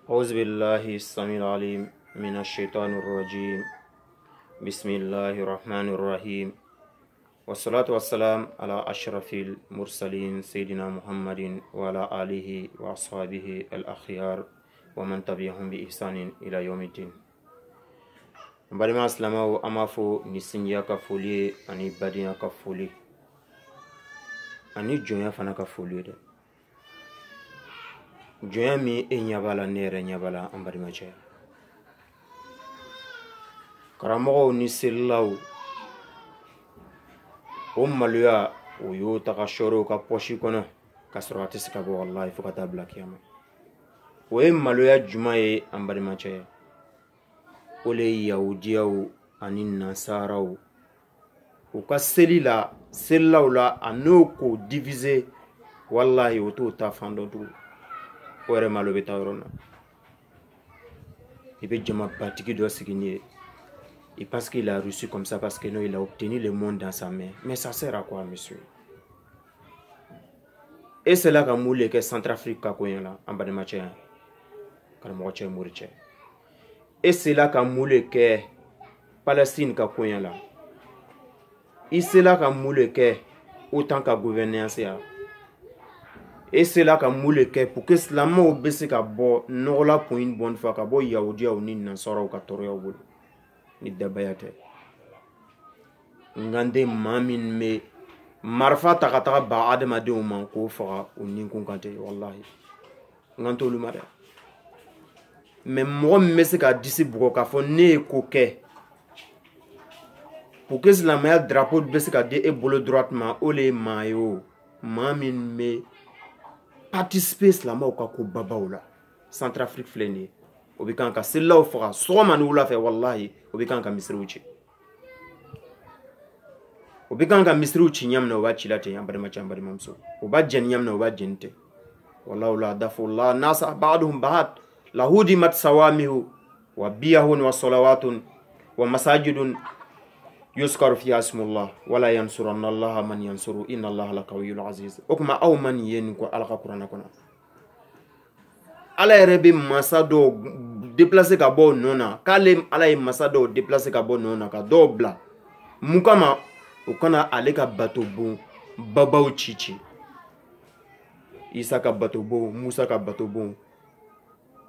أعوذ بالله السميع العليم من الشيطان الرجيم. بسم الله الرحمن الرحيم، والصلاة والسلام على أشرف المرسلين سيدنا محمد وعلى آله وأصحابه الأخيار ومن تبعهم بإحسان إلى يوم الدين. Mbalima asilamaw amafo ni sinjiya ka foli ani badenya ka foli ani jonya fana ka foli de. Jonya mi e ɲabala ne yɛrɛ ɲabala an balima cɛ. Karamɔgɔw ni selilaw o maloya o y'o taga sɔrɔ ka pɔsi kɔnɔ ka sɔrɔ a tɛ se ka bɔ wallahi fo ka taa bila kiyama. O ye maloya juma ye an balima cɛ. O le yahudiyaw ani nasaraw u ka selilaw la a n'o ko diviser wallahi o t'o ta fan dɔ tugun. O yɛrɛ malo bɛ taa yɔrɔ na. Il bɛ jama batigi dɔ sigi ni ye. Il pense qu'il a reçu comme ça parce que non, il a obtenu le monde dans sa main. Mais ça sert à quoi, monsieur? Et c'est là que moule que Centrafrique ka koyen la en balima cɛ karamɔgɔ cɛ mori cɛ. Et c'est là que moule que Palestine ka koyen la. Et c'est là que moule que autant ka gouvernance ya. Et c'est là que moule que pour que silamɛw bɛ se ka bɔ nɔgɔ la pour une bonne fois ka bɔ yahudiyaw ni nasaraw ka tɔɔrɔyaw bolo. Ni dabaya tɛ. Ngande maa min bɛ marifa ta ka taga ba adamadenw ma k'o faga o ninkun kan tɛ wallahi. Ngan t'olu ma dɛ. Mais mɔgɔ min bɛ se ka disi bugɔ k'a fɔ ne ye ko kɛ pour que silamɛya drapeau bɛ se ka di e bolo droite ma o le ye maa ye o. Maa min bɛ participer silamɛw ka ko babaw la. Centrafrique filɛ nin ye. O bɛ kan ka selilaw faga sɔgɔma ni wula fɛ wallahi o bɛ kan ka misiriw ci. O bɛ kan ka misiriw ci ɲa min na o b'a ci la ten an balima cɛ an balimamuso. O b'a jɛni ɲa min na o b'a jɛni ten. Wallahu la dafullah nasa ba'duhum ba'd lahudimat sawamihu wa biyahun wa salawatun wa masajidun yuskaru fiha ismullah wala yansuranna allaha man yansuru inna allaha laqawiyyun aziz. O kuma aw man yen ko ala ka kuranna kɔnɔ. Ala yɛrɛ bɛ masa dɔw déplacer ka bɔ nɔ na k'ale ala ye masa dɔw déplacer ka bɔ nɔ na ka dɔw bila mun kama o kana ale ka bato bon babaw ci. Isa ka bato bon, Musa ka bato bon.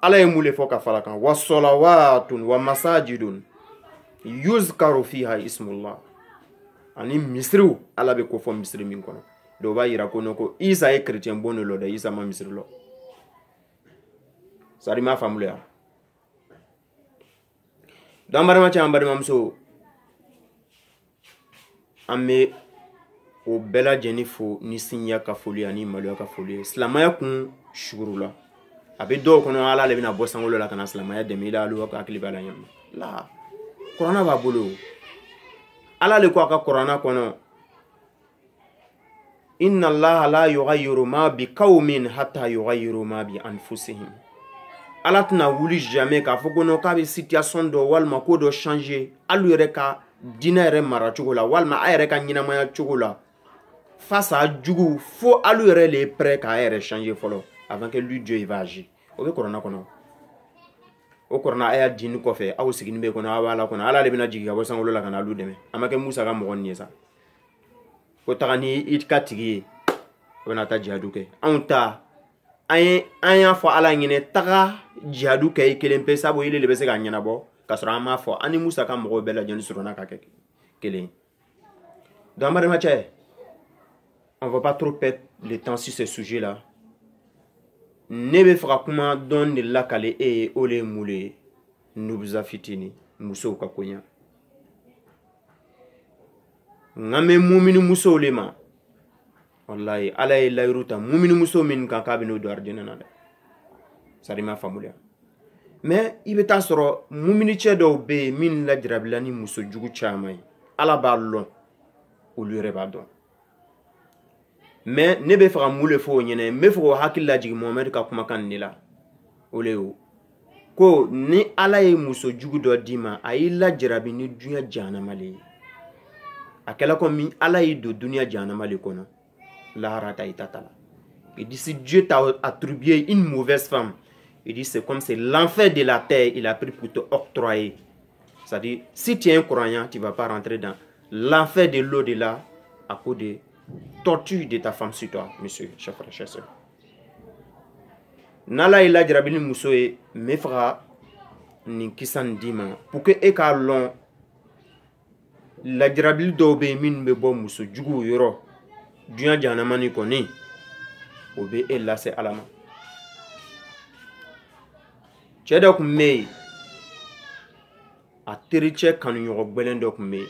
Ala ye mun le fɔ ka fara kan wa salawatun wa masajidun yuzkaru fiha ismullah. Ani misiriw ala bɛ ko fɔ misiri min kɔnɔ. Dɔw b'a yira ko ko Isa ye chrétien bon de lɔ dɛ Isa ma misiri lɔ. Sari ma faamu ya. Dan barima cɛ an balimamuso an bɛ o bɛɛ lajɛlen fo ni sinjiya ka foli ani maloya ka foli. Silamɛya kun suguru la. A bɛ dɔw kɔnɔ ala le bɛna bɔ sankolo la ka na silamɛya dɛmɛ i la alu ka hakili b'a la ɲɛma. La kuranna b'a bolo. Ala le ko a ka kuranna kɔnɔ inna allaha la yughayyiru ma bi qawmin hatta yughayyiru ma bi anfusihim. Ala tɛna wuli jamais k'a fɔ ko non k'a bɛ situation dɔ walima ko dɔ changer alu yɛrɛ ka diinɛ yɛrɛ mara cogo la walima a yɛrɛ ka ɲɛnamaya cogo la face à jugu fo alu yɛrɛ le est prêt k'a yɛrɛ changer fɔlɔ avant que lui Dieu il va agir. O bɛ kuranna kɔnɔ. O kuranna aya dini kɔfɛ aw sigini bɛ kɔnɔ aw b'a la kɔnɔ ala le bɛna jigin ka bɔ sankolo la ka na alu dɛmɛ. A ma kɛ Musa ka mɔgɔ nin ye sa. Ko taga ni i ka tigi ye o bɛna taa jihadu kɛ. Anw ta an y'a fɔ ala ɲinɛ taga jihadu kɛ i kelen pe sabu ile le bɛ se ka ɲɛnabɔ ka sɔrɔ an m'a fɔ ani Musa ka mɔgɔw bɛɛ lajɛlen sɔrɔna ka kɛ kelen. Donc madame Mathieu, on va pas trop perdre le temps sur ce sujet là. Ne bɛ fɛ ka kuma dɔn de la kale e ye o le ye mun ye nubuza fitini musow ka koɲa. Nka mɛ mumini musow le ma wallahi ala ye layiru ta mumini muso min kan k'a bɛ n'o don arijinɛ na dɛ. Sari ma faamuya. Mais i bɛ taa sɔrɔ mumini cɛ dɔw bɛ yen min lajarabila ni muso jugu caman ye. Ala b'a lɔn olu yɛrɛ b'a dɔn. Mais ne bɛ fɛ ka mun le fɔ o ɲɛna n bɛ fɛ k'o hakili lajigin Mohamɛdi ka kumakan de la. O le ye ko ni ala ye muso jugu dɔ d'i ma a y'i lajarabi ni dunya jahanama le ye. A kɛla komi ala y'i don dunya jahanama le kɔnɔ. Lahara ta i ta ta la. Et si Dieu t'a attribué une mauvaise femme Il dit c'est comme c'est l'enfer de la terre, il a pris pour te octroyer. C'est-à-dire, si tu es un croyant, tu ne vas pas rentrer dans l'enfer de l'au-delà à cause des tortures de ta femme sur toi, monsieur, chef frère, chef soeur. Nala ila jarabili muso ye me faga nin kisan dima pour que e ka lon la jarabili dɔw be min be bɔ muso jugu yɔrɔ dunya jahanamani kɔni o be e lase ala ma. Cɛ dɔ kun be yen a tericɛ kanuɲɔgɔn gwɛlɛn dɔ kun be yen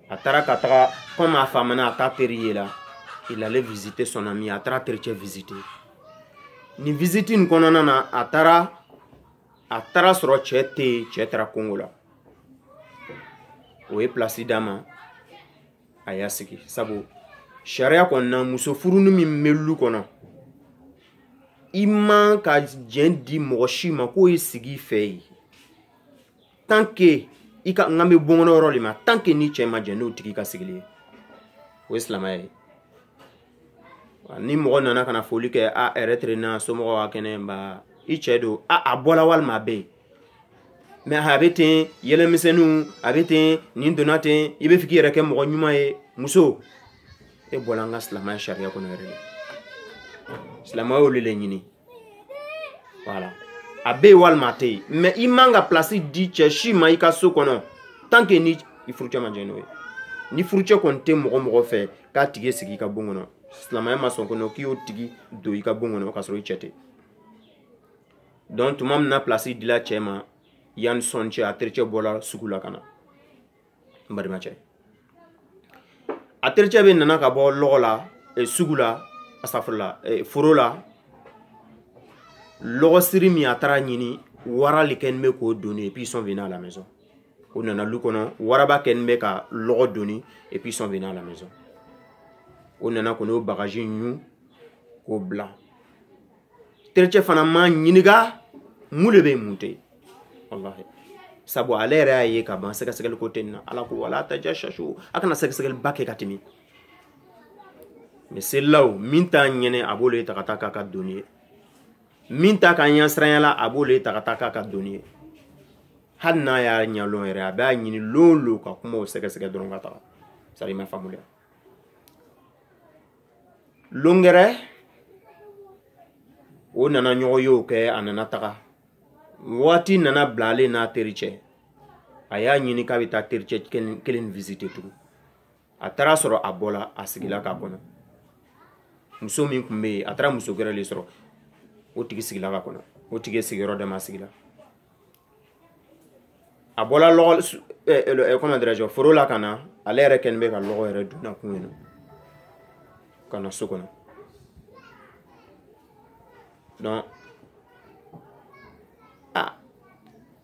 a taara ka taga comme a famana a ta teri ye la il allait visiter son ami a taara tericɛ visiter ni visite in kɔnɔna na a taara sɔrɔ cɛ tɛ yen cɛ taara Congo la o ye place d'a ma a y'a sigi sabu sariya kɔnɔna muso furuni min bɛ lu kɔnɔ i man ka jɛn di mɔgɔ si ma k'o ye sigi fɛ ye tant que i ka n bɛ bɔnkɔnɔ yɔrɔ de ma tant que ni cɛ ma jɛn n'o tigi ka sigili ye o ye silamɛya ye. Ni mɔgɔ nana kana foli kɛ a retraité na somɔgɔw ka kɛnɛ ba i cɛ don a bɔla walima a bɛ yen mais a bɛ ten yɛlɛmisɛnninw a bɛ ten nin donna ten i bɛ fɛ k'i yɛrɛ kɛ mɔgɔ ɲuman ye muso e bɔla an ka silamɛya sariya kɔnɔ yɛrɛ de silamɛya y'olu le ɲini voilà a bɛ yen walima a tɛ yen mais i man ka place di cɛ si ma i ka so kɔnɔ tant que ni i furucɛ ma jɛn n'o ye ni furucɛ kɔni tɛ mɔgɔ fɛ k'a tigi sigi i ka bon kɔnɔ silamɛya ma sɔn kɔnɔ k'i y'o tigi don i ka bon kɔnɔ k'a sɔrɔ i cɛ tɛ donc tuma min na place dila cɛ ma yanni sɔn cɛ a tericɛ bɔla sugu la ka na n balimacɛ a tericɛ bɛ nana ka bɔ lɔgɔ la sugu la asafurula foro la lɔgɔ siri min a taara ɲini wara le kɛlen bɛ k'o donni et puis ils sont venus à la maison o nana lu kɔnɔ waraba kɛlen bɛ ka lɔgɔ donni et puis ils sont venus à la maison o nana kɔni o bagaji ɲu k'o bila tericɛ fana ma ɲininka mun de bɛ mun tɛ yen wallahi sabu ale yɛrɛ y'a ye ka ban sɛgɛsɛgɛli ko tɛ nin na ala ko wala tajashasu a kana sɛgɛsɛgɛli ba kɛ ka tɛmɛ mais selilaw min t'a ɲɛnɛ a b'olu ye ta ka taa k'a ka donni ye min t'a ka ɲɛsiranya a b'olu ye ta ka taa k'a ka donni ye hali n'a y'a ɲɛlɔn yɛrɛ a b'a ɲini lon ka kuma o sɛgɛsɛgɛ dɔrɔn ka taga c'est à dire i ma faamuya longɛrɛ o nana ɲɔgɔn ye o kɛ a nana taga waati nana bila ale n'a tericɛ a y'a ɲini k'a bɛ taa tericɛ kelen visiter tugun a taara sɔrɔ a bɔla a sigila k'a kɔnɔ muso min tun bɛ yen a taara muso gɛrɛ le sɔrɔ o tigi sigila k'a kɔnɔ o tigi sigiyɔrɔ dama sigila a bɔla lɔgɔ comment dirais-je foro la ka na ale yɛrɛ kɛlen bɛ ka lɔgɔ yɛrɛ donna kun yen ka na so kɔnɔ donc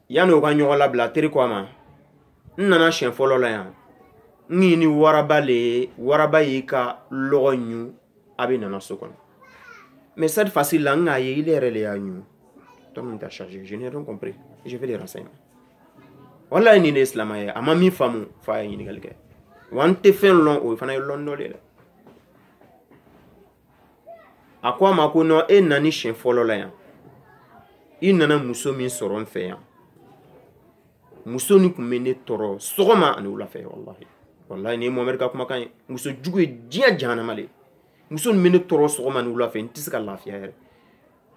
yanni o ka ɲɔgɔn labila teri ko a ma n nana siɲɛ fɔlɔ la yan n ɲini waraba le ye waraba y'i ka lɔgɔ ɲu a bɛ nana so kɔnɔ mais cette fois-ci là n k'a ye ile yɛrɛ le y'a ɲu toi min t'a chargé je n'ai rien compris je vais les renseigner wallahi nin de ye silamɛya ye a ma min faamu f'a ye ɲininkali kɛ wa n tɛ fɛn lɔn o fana ye lɔn dɔ de la a ko a ma ko non e nani siɲɛ fɔlɔ la yan i nana muso min sɔrɔ n fɛ yan muso ni kun bɛ ne tɔɔrɔ sɔgɔma ani wula fɛ wallahi ni ye Muhamɛdi ka kumakan ye muso jugu ye diɲɛ jahanama le muso ni bɛ ne tɔɔrɔ sɔgɔma ani wula fɛ n tɛ se ka lafiya yɛrɛ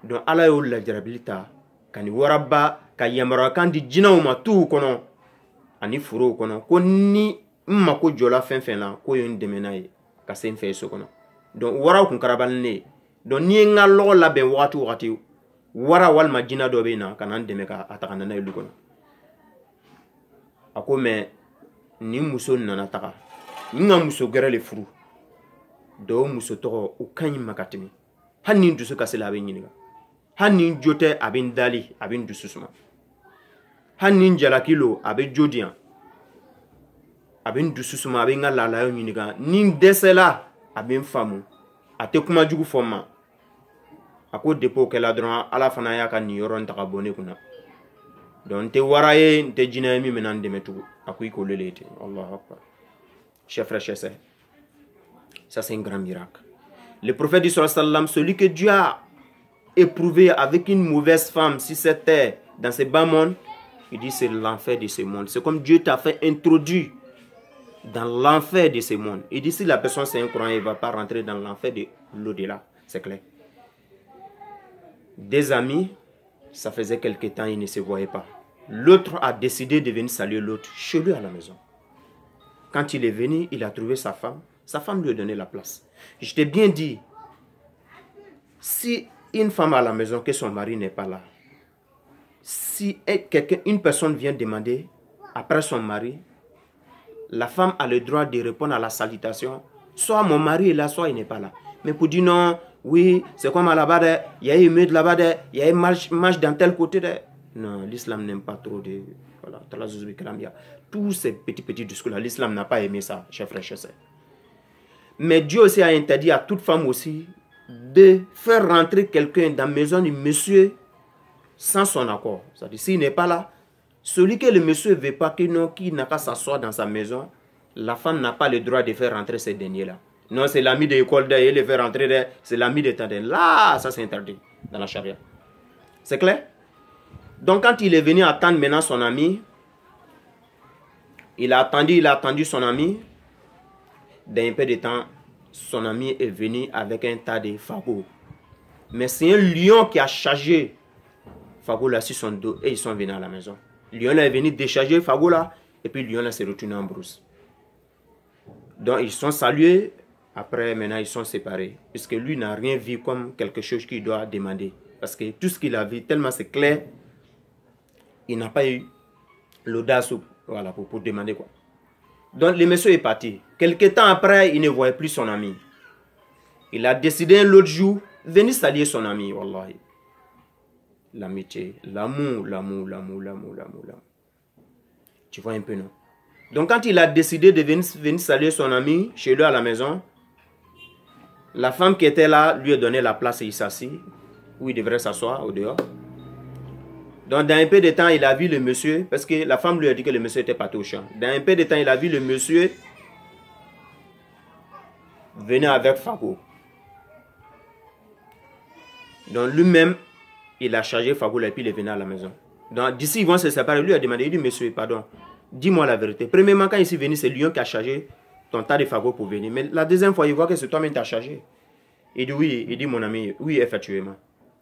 donc ala y'o lajarabili ta ka ni waraba ka yamaruyakan di jinɛw ma tuw kɔnɔ ani forow kɔnɔ ko ni n mako jɔla fɛn fɛn la ko ye n dɛmɛ n'a ye ka se n fɛ so kɔnɔ donc waraw kun karabali ne ye donc ni ye n ka lɔgɔ labɛn wagati o wagati wara walima jinɛ dɔ bɛ na ka na n dɛmɛ ka taga n'a ye lu kɔnɔ a ko mais ni muso nana taga n ka muso gɛrɛ le furu dɔw muso tɔgɔ o ka ɲi ma ka tɛmɛ hali ni n dusu kasi la a bɛ n ɲininka hali ni n jo tɛ a bɛ n dali a bɛ n dusu suma hali ni n jalaki lo a bɛ jo di yan a bɛ n dusu suma a bɛ n ka laalayaw ɲininka ni n dɛsɛla a bɛ n faamu a tɛ kuma jugu fɔ n ma a ko depuis o kɛla dɔrɔn ala fana y'a ka nin yɔrɔ in ta ka bɔ ne kunna donc n tɛ wara ye n tɛ jinɛ ye min bɛna n dɛmɛ tugun a ko i k'olu le ye ten Allahu Akbar chers frères chers sœurs ça c'est un grand miracle le prophète dit sallallahu alayhi wa sallam celui que Dieu a éprouvé avec une mauvaise femme sur cette terre, dans ce bas monde, il dit c'est l'enfer de ce monde. C'est comme Dieu t'a fait introduire dans l'enfer de ce monde. Il dit si la personne c'est un croyant, il ne va pas rentrer dans l'enfer de l'au-delà. C'est clair. Des amis, ça faisait quelque temps, ils ne se voyaient pas. L'autre a décidé de venir saluer l'autre chez lui à la maison. Quand il est venu, il a trouvé sa femme. Sa femme lui a donné la place. Je t'ai bien dit, si une femme à la maison, que son mari n'est pas là, si une personne vient demander après son mari, la femme a le droit de répondre à la salutation. Soit mon mari est là, soit il n'est pas là. Mais pour dire non, oui, c'est comme à là-bas, il y a une de là-bas, il y a une marche dans tel côté. Non, l'islam n'aime pas trop de... Voilà, tous ces petits discours-là, l'islam n'a pas aimé ça, chers frères, chers sœurs. Mais Dieu aussi a interdit à toute femme aussi de faire rentrer quelqu'un dans la maison du monsieur sans son accord. C'est-à-dire, s'il n'est pas là, celui que le monsieur ne veut pas, qui n'a qu'à s'asseoir dans sa maison, la femme n'a pas le droit de faire rentrer ces derniers-là. Non, c'est l'ami de l'école, il le fait rentrer, c'est l'ami de Tadé. Là, ça c'est interdit dans la charia. C'est clair? Donc quand il est venu attendre maintenant son ami, il a attendu son ami. Dans un peu de temps, son ami est venu avec un tas de fagots. Mais c'est un lion qui a chargé fagot là sur son dos et ils sont venus à la maison. Le lion là est venu décharger fagot là et puis le lion là s'est retourné en brousse. Donc ils sont salués. Après maintenant ils sont séparés. Puisque lui n'a rien vu comme quelque chose qu'il doit demander. Parce que tout ce qu'il a vu, tellement c'est clair, il n'a pas eu l'audace voilà, pour demander quoi. Donc le monsieur est parti. Quelque temps après, il ne voyait plus son ami. Il a décidé un autre jour, venir saluer son ami. Wallahi. L'amitié, l'amour. Tu vois un peu, non? Donc quand il a décidé de venir saluer son ami chez lui à la maison, la femme qui était là lui a donné la place et il s'assit, où il devrait s'asseoir, au dehors. Donc, dans un peu de temps, il a vu le monsieur, parce que la femme lui a dit que le monsieur était parti au champ. Dans un peu de temps, il a vu le monsieur venir avec fagot. Donc, lui-même, il a chargé fagot et puis il est venu à la maison. Donc, d'ici, ils vont se séparer. Lui a demandé, il dit, monsieur, pardon, dis-moi la vérité. Premièrement, quand il est venu, c'est Lion qui a chargé ton tas de fagot pour venir. Mais la deuxième fois, il voit que c'est toi-même qui as chargé. Il dit, oui, il dit, mon ami, oui, effectivement.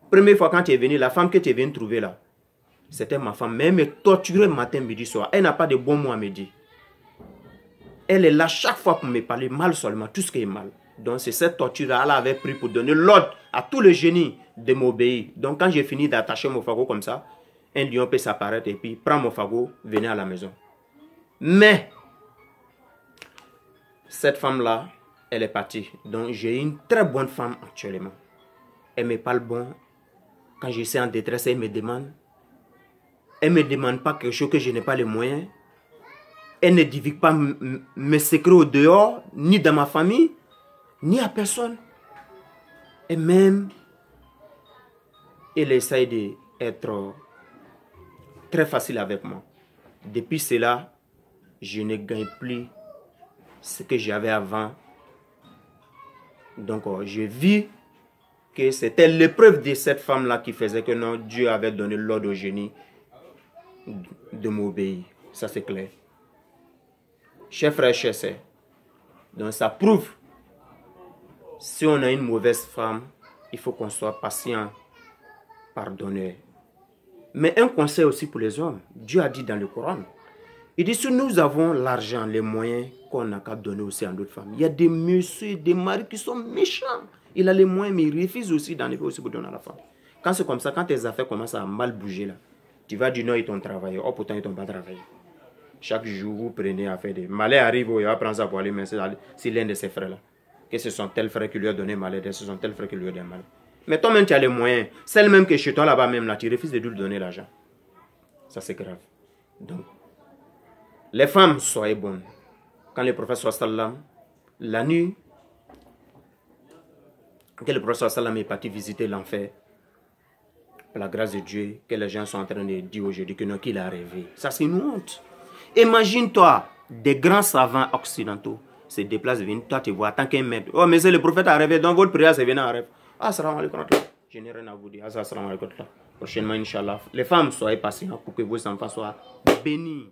Première fois, quand tu es venu, la femme que tu es venu trouver là, c'était ma femme, mais elle me torturait matin, midi, soir. Elle n'a pas de bons mots à me dire. Elle est là chaque fois pour me parler mal seulement, tout ce qui est mal. Donc c'est cette torture-là, elle avait pris pour donner l'ordre à tous les génies de m'obéir. Donc quand j'ai fini d'attacher mon fagot comme ça, un lion peut s'apparaître et puis prends mon fagot, venez à la maison. Mais, cette femme-là, elle est partie. Donc j'ai une très bonne femme actuellement. Elle me parle bon. Quand je suis en détresse, elle me demande. Elle ne me demande pas quelque chose que je n'ai pas les moyens. Elle ne divulgue pas mes secrets au dehors, ni dans ma famille, ni à personne. Et même, elle essaye d'être très facile avec moi. Depuis cela, je ne gagne plus ce que j'avais avant. Donc, je vis que c'était l'épreuve de cette femme-là qui faisait que non, Dieu avait donné l'ordre au génie de m'obéir. Ça c'est clair. Chers frères, chers sœurs, donc ça prouve, si on a une mauvaise femme, il faut qu'on soit patient, pardonneur. Mais un conseil aussi pour les hommes, Dieu a dit dans le Coran, il dit si nous avons l'argent, les moyens qu'on n'a qu'à donner aussi à d'autres femmes. Il y a des messieurs, des maris qui sont méchants. Il a les moyens, mais il refuse aussi d'en avoir aussi pour donner à la femme. Quand c'est comme ça, quand tes affaires commencent à mal bouger là, tu vas dire non, ils t'ont travaillé. Oh, pourtant, ils t'ont pas travaillé. Chaque jour, vous prenez à faire des... Malais arrive, il va prendre ça pour aller, mais c'est l'un de ses frères là. Que ce sont tels frères qui lui ont donné malais, ce sont tels frères qui lui ont donné malais. Mais toi-même, tu as les moyens. Celle même que chez toi là-bas même là, tu refuses de lui donner l'argent. Ça, c'est grave. Donc, les femmes, soyez bonnes. Quand le prophète sallam, la nuit, que le prophète sallam est parti visiter l'enfer, par la grâce de Dieu, que les gens sont en train de dire aujourd'hui que non, qu'il a rêvé. Ça, c'est une honte. Imagine-toi, des grands savants occidentaux se déplacent, viennent, toi tu vois, tant qu'un maître. Oh, mais c'est le prophète a rêvé, donc votre prière, c'est venu en rêve. Ah, salam alaikum. Je n'ai rien à vous dire. Prochainement, Inch'Allah. Les femmes, soyez patientes pour que vos enfants soient bénis.